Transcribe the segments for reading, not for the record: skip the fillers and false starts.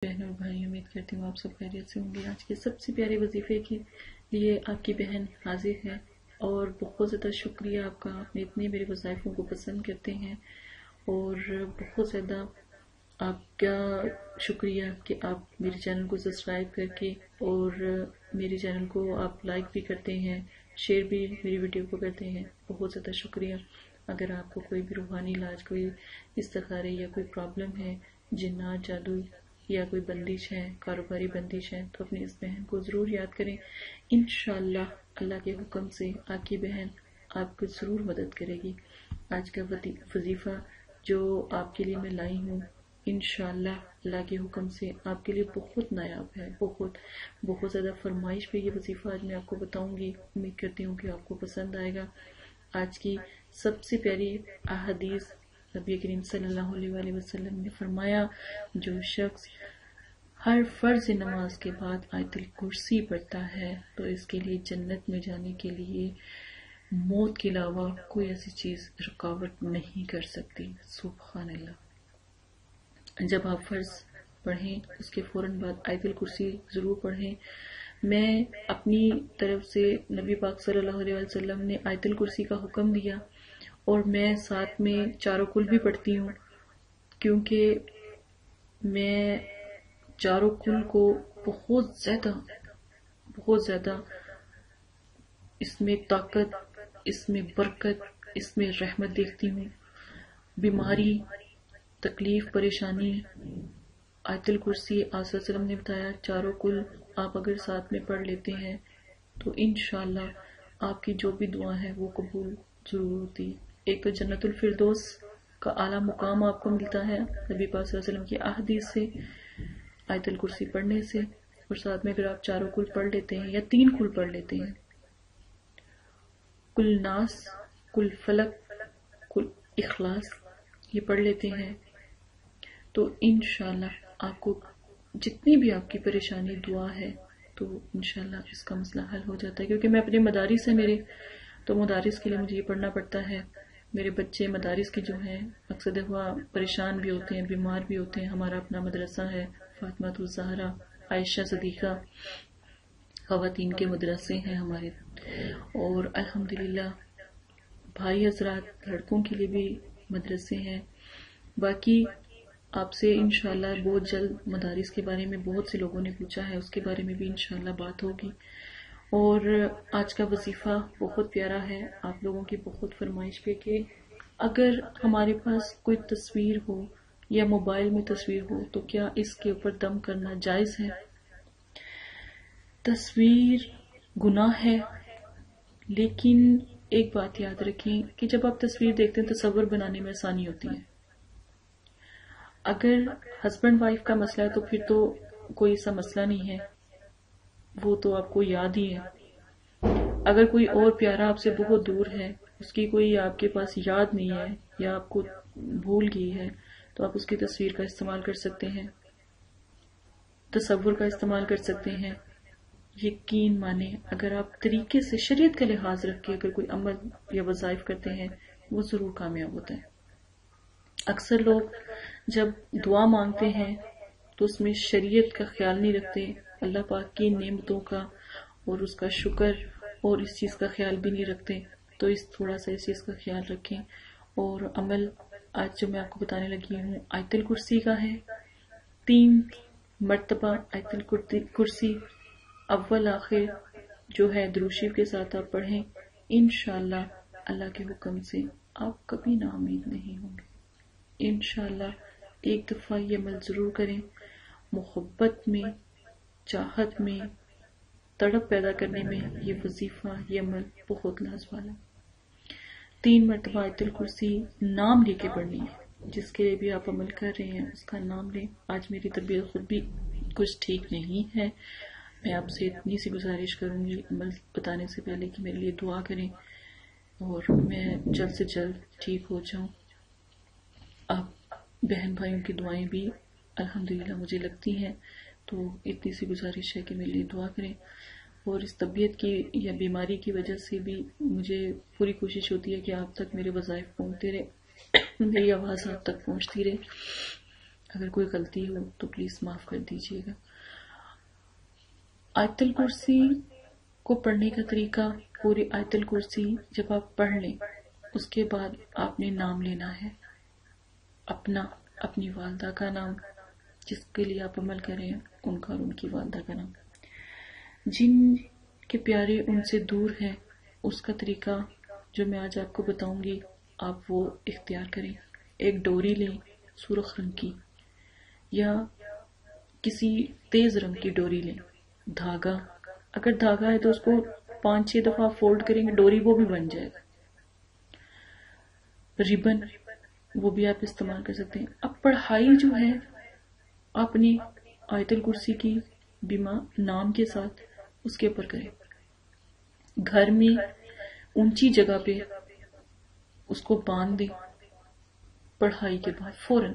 بہنوں اور بھائی، امید کرتی ہوں آپ سب خیریت سے ہوں گے۔ آج کے سب سے پیارے وظیفے کے لیے آپ کی بہن حاضر ہے اور بہت زیادہ شکریہ آپ کا، آپ نے اتنے میرے وظائفوں کو پسند کرتے ہیں اور بہت زیادہ آپ کا شکریہ کہ آپ میرے چینل کو سبسکرائب کر کے اور میرے چینل کو آپ لائک بھی کرتے ہیں، شیئر بھی میری ویڈیو کو کرتے ہیں۔ بہت زیادہ شکریہ۔ اگر آپ کو کوئی بھی روحانی علاج، کوئی استخارے یا کوئی پرابلم ہے، جنات، جادو یا کوئی بندش ہے، کاروباری بندش ہے، تو اپنی اس بہن کو ضرور یاد کریں۔ انشاءاللہ اللہ کے حکم سے آپ کی بہن آپ کو ضرور مدد کرے گی۔ آج کا وظیفہ جو آپ کے لیے میں لائی ہوں، انشاءاللہ اللہ کے حکم سے آپ کے لیے بہت نایاب ہے، بہت زیادہ فرمائش پہ یہ وظیفہ آج میں آپ کو بتاؤں گی۔ امید کرتی ہوں کہ آپ کو پسند آئے گا۔ آج کی سب سے پیاری احادیث، نبی کریم صلی اللہ علیہ وآلہ وسلم نے فرمایا، جو شخص ہر فرض نماز کے بعد آیت الکرسی پڑھتا ہے تو اس کے لیے جنت میں جانے کے لیے موت کے علاوہ کوئی ایسی چیز رکاوٹ نہیں کر سکتی۔ سبحان اللہ۔ جب آپ فرض پڑھیں اس کے فوراً بعد آیت الکرسی ضرور پڑھیں۔ میں اپنی طرف سے نبی پاک صلی اللہ علیہ وسلم نے آیت الکرسی کا حکم دیا اور میں ساتھ میں چاروں کل بھی پڑھتی ہوں، کیونکہ میں چاروں کل کو بہت زیادہ اس میں طاقت، اس میں برکت، اس میں رحمت دیکھتی ہوں۔ بیماری، تکلیف، پریشانی، آیت الکرسی آپ صلی اللہ علیہ وسلم نے بتایا، چاروں کل آپ اگر ساتھ میں پڑھ لیتے ہیں تو انشاءاللہ آپ کی جو بھی دعا ہے وہ قبول ضرور ہوتی ہے۔ ایک تو جنت الفردوس کا اعلیٰ مقام آپ کو ملتا ہے نبی پاک صلی اللہ علیہ وسلم کی احادیث سے، آیت الکرسی پڑھنے سے، اور ساتھ میں اگر آپ چاروں کل پڑھ لیتے ہیں یا 3 کل پڑھ لیتے ہیں، کل ناس، کل فلق، کل اخلاص، یہ پڑھ لیتے ہیں تو انشاءاللہ آپ کو جتنی بھی آپ کی پریشانی دعا ہے تو انشاءاللہ اس کا مسئلہ حل ہو جاتا ہے۔ کیونکہ میں اپنے مدارس ہیں میرے، تو مدارس کے لیے مجھے یہ پڑھنا پڑتا ہے۔ میرے بچے مدارس کے جو ہیں اکثر دفعہ پریشان بھی ہوتے ہیں، بیمار بھی ہوتے ہیں۔ ہمارا اپنا مدرسہ ہے، فاطمہ الزہرا، عائشہ صدیقہ خواتین کے مدرسے ہیں ہمارے، اور الحمدللہ بھائی حضرات لڑکوں کے لیے بھی مدرسے ہیں۔ باقی آپ سے انشاءاللہ بہت جلد مدارس کے بارے میں بہت سے لوگوں نے پوچھا ہے، اس کے بارے میں بھی انشاءاللہ بات ہوگی۔ اور آج کا وظیفہ بہت پیارا ہے، آپ لوگوں کی بہت فرمائش پہ کہ اگر ہمارے پاس کوئی تصویر ہو یا موبائل میں تصویر ہو تو کیا اس کے اوپر دم کرنا جائز ہے؟ تصویر گناہ ہے، لیکن ایک بات یاد رکھیں کہ جب آپ تصویر دیکھتے ہیں تصور بنانے میں آسانی ہوتی ہے۔ اگر ہسبینڈ وائف کا مسئلہ ہے تو پھر تو کوئی ایسا مسئلہ نہیں ہے، وہ تو آپ کو یاد ہی ہے۔ اگر کوئی اور پیارا آپ سے بہت دور ہے، اس کی کوئی آپ کے پاس یاد نہیں ہے یا آپ کو بھول گئی ہے، تو آپ اس کی تصویر کا استعمال کر سکتے ہیں، تصور کا استعمال کر سکتے ہیں۔ یقین مانیں اگر آپ طریقے سے شریعت کا لحاظ رکھ کے اگر کوئی عمل یا وظائف کرتے ہیں وہ ضرور کامیاب ہوتا ہے۔ اکثر لوگ جب دعا مانگتے ہیں تو اس میں شریعت کا خیال نہیں رکھتے، اللہ پاک کی نعمتوں کا اور اس کا شکر اور اس چیز کا خیال بھی نہیں رکھتے۔ تو تھوڑا سا اس چیز کا خیال رکھیں۔ اور عمل آج جو میں آپ کو بتانے لگی ہوں آیت الکرسی کا ہے۔ 3 مرتبہ آیت الکرسی اول آخر جو ہے درود شریف کے ساتھ آپ پڑھیں، انشاءاللہ اللہ کے حکم سے آپ کبھی نا امید نہیں ہوں گے۔ انشاءاللہ ایک دفعہ یہ عمل ضرور کریں۔ محبت میں، چاہت میں، تڑپ پیدا کرنے میں یہ وظیفہ، یہ عمل بہت لاز والا۔ 3 مرتبہ آیت الکرسی نام لے کے پڑھنی ہے۔ جس کے لیے بھی آپ عمل کر رہے ہیں اس کا نام لیں۔ آج میری طبیعت خود بھی کچھ ٹھیک نہیں ہے، میں آپ سے اتنی سی گزارش کروں گی عمل بتانے سے پہلے کہ میرے لیے دعا کریں اور میں جلد سے جلد ٹھیک ہو جاؤں۔ آپ بہن بھائیوں کی دعائیں بھی الحمدللہ مجھے لگتی ہیں، تو اتنی سی گزارش ہے کہ میرے لیے دعا کریں۔ اور اس طبیعت کی یا بیماری کی وجہ سے بھی مجھے پوری کوشش ہوتی ہے کہ آپ تک میرے وظائف پہنچتے رہے، میری آواز آپ تک پہنچتی رہے۔ اگر کوئی غلطی ہو تو پلیز معاف کر دیجیے گا۔ آیت الکرسی کو پڑھنے کا طریقہ، پوری آیت الکرسی جب آپ پڑھ لیں اس کے بعد آپ نے نام لینا ہے، اپنا، اپنی والدہ کا نام، جس کے لیے آپ عمل کریں ان کا اور ان کی والدہ کا نام، جن کے پیارے ان سے دور ہیں اس کا طریقہ جو میں آج آپ کو بتاؤں گی آپ وہ اختیار کریں۔ ایک ڈوری لیں سرخ رنگ کی یا کسی تیز رنگ کی ڈوری لیں، دھاگا، اگر دھاگا ہے تو اس کو 5-6 دفعہ فولڈ کریں گے ڈوری وہ بھی بن جائے گا، ریبن وہ بھی آپ استعمال کر سکتے ہیں۔ اب پڑھائی جو ہے اپنی آیت الکرسی کی بما نام کے ساتھ اس کے اوپر کریں، گھر میں اونچی جگہ پہ اس کو باندھ دیں، پڑھائی کے بعد فوراً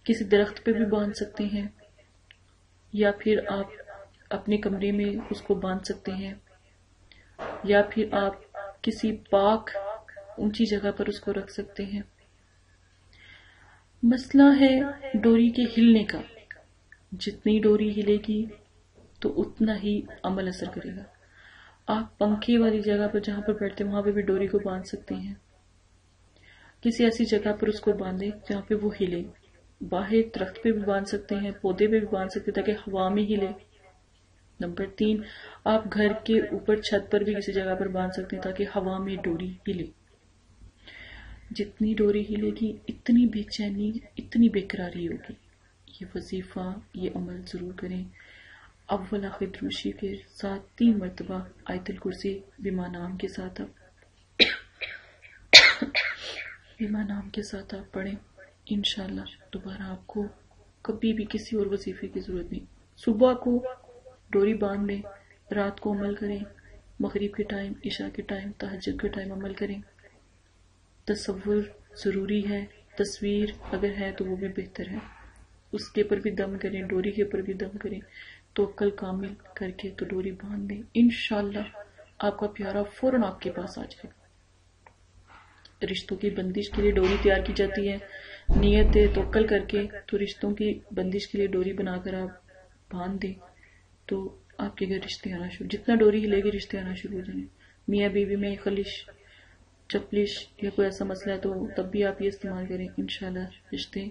کسی درخت پہ بھی باندھ سکتے ہیں یا پھر آپ اپنے کمرے میں اس کو باندھ سکتے ہیں یا پھر آپ کسی پاک اونچی جگہ پر اس کو رکھ سکتے ہیں۔ مسئلہ ہے ڈوری کے ہلنے کا، جتنی ڈوری ہلے گی تو اتنا ہی عمل اثر کرے گا۔ آپ پنکھے والی جگہ پر جہاں پر بیٹھتے ہیں وہاں پہ بھی ڈوری کو باندھ سکتے ہیں، کسی ایسی جگہ پر اس کو باندھیں جہاں پہ وہ ہلے، باہر درخت پہ بھی باندھ سکتے ہیں، پودے پہ بھی باندھ سکتے ہیں تاکہ ہوا میں ہلے۔ نمبر 3، آپ گھر کے اوپر چھت پر بھی کسی جگہ پر باندھ سکتے ہیں تاکہ ہوا میں ڈوری ہلے۔ جتنی ڈوری ہلے گی اتنی بے چینی، اتنی بے قراری ہوگی۔ یہ وظیفہ، یہ عمل ضرور کریں۔ اول آخر دروشی کے ساتھ 3 مرتبہ آیت الکرسی بما نام کے ساتھ آپ پڑھیں، انشاءاللہ دوبارہ آپ کو کبھی بھی کسی اور وظیفے کی ضرورت نہیں۔ صبح کو ڈوری باندھ لیں، رات کو عمل کریں، مغرب کے ٹائم، عشاء کے ٹائم، تہجد کے ٹائم عمل کریں۔ تصور ضروری ہے، تصویر اگر ہے تو وہ بھی بہتر ہے، اس کے اوپر بھی دم کریں، ڈوری کے اوپر بھی دم کریں، توکل کامل کر کے تو ڈوری باندھ دیں، انشاءاللہ آپ کا پیارا فوراً آپ کے پاس آ جائے گا۔ رشتوں کی بندش کے لیے ڈوری تیار کی جاتی ہے، نیت توکل کر کے تو رشتوں کی بندش کے لیے ڈوری بنا کر آپ باندھ دیں تو آپ کے گھر رشتے آنا شروع، جتنا ڈوری ہلے گی رشتے آنا شروع ہو جائیں گے۔ میاں بیوی میں خلش چپلش یا کوئی ایسا مسئلہ ہے تو تب بھی آپ یہ استعمال کریں، انشاءاللہ رشتے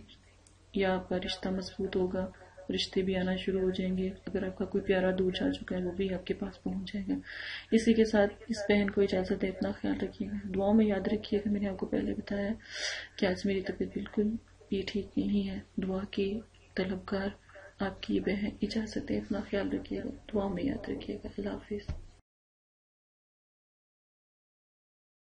یا آپ کا رشتہ مضبوط ہوگا، رشتے بھی آنا شروع ہو جائیں گے۔ اگر آپ کا کوئی پیارا دور جا چکا ہے وہ بھی آپ کے پاس پہنچ جائے گا۔ اسی کے ساتھ اس بہن کو اجازت ہے، اپنا خیال رکھیے گا، دعاؤں میں یاد رکھیے گا۔ میں نے آپ کو پہلے بتایا کہ آج میری طبیعت بالکل بھی ٹھیک نہیں ہے، دعا کی طلبگار آپ کی یہ بہن، اجازت ہے، اپنا خیال رکھیے گا، دعاؤں میں یاد رکھیے گا۔ اللہ حافظ۔